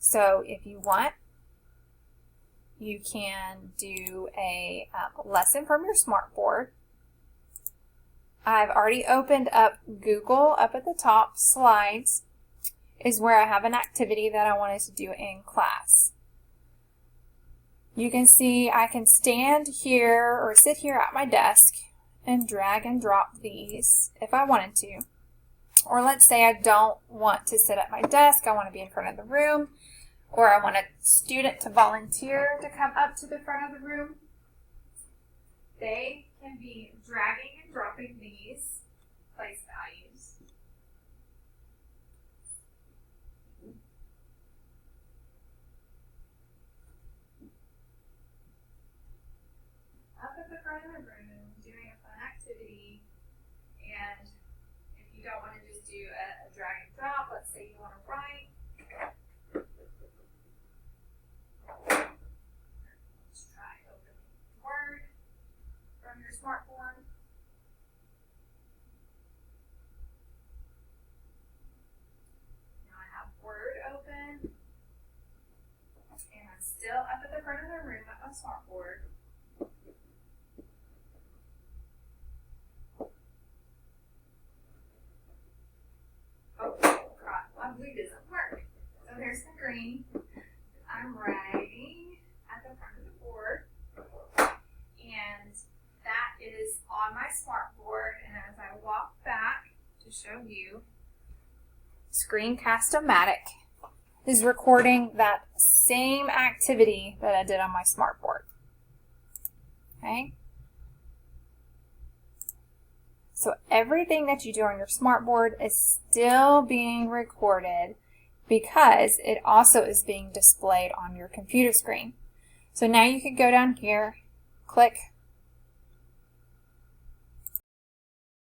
So if you want, you can do a lesson from your smartboard. I've already opened up Google up at the top. Slides is where I have an activity that I wanted to do in class. You can see I can stand here or sit here at my desk and drag and drop these if I wanted to. Or let's say I don't want to sit at my desk, I want to be in front of the room, or I want a student to volunteer to come up to the front of the room. They can be dragging and dropping these place values. Up at the front of the room, doing a fun activity, and if you don't want to just do a drag and drop, let's say you want to write. Let's try opening Word from your smartboard. Now I have Word open, and I'm still up at the front of the room at my smartboard. Blue doesn't work. So there's the green. I'm writing at the front of the board. And that is on my smartboard. And as I walk back to show you, Screencast-O-Matic is recording that same activity that I did on my smartboard. Okay? So everything that you do on your smartboard is still being recorded because it also is being displayed on your computer screen. So now you can go down here, click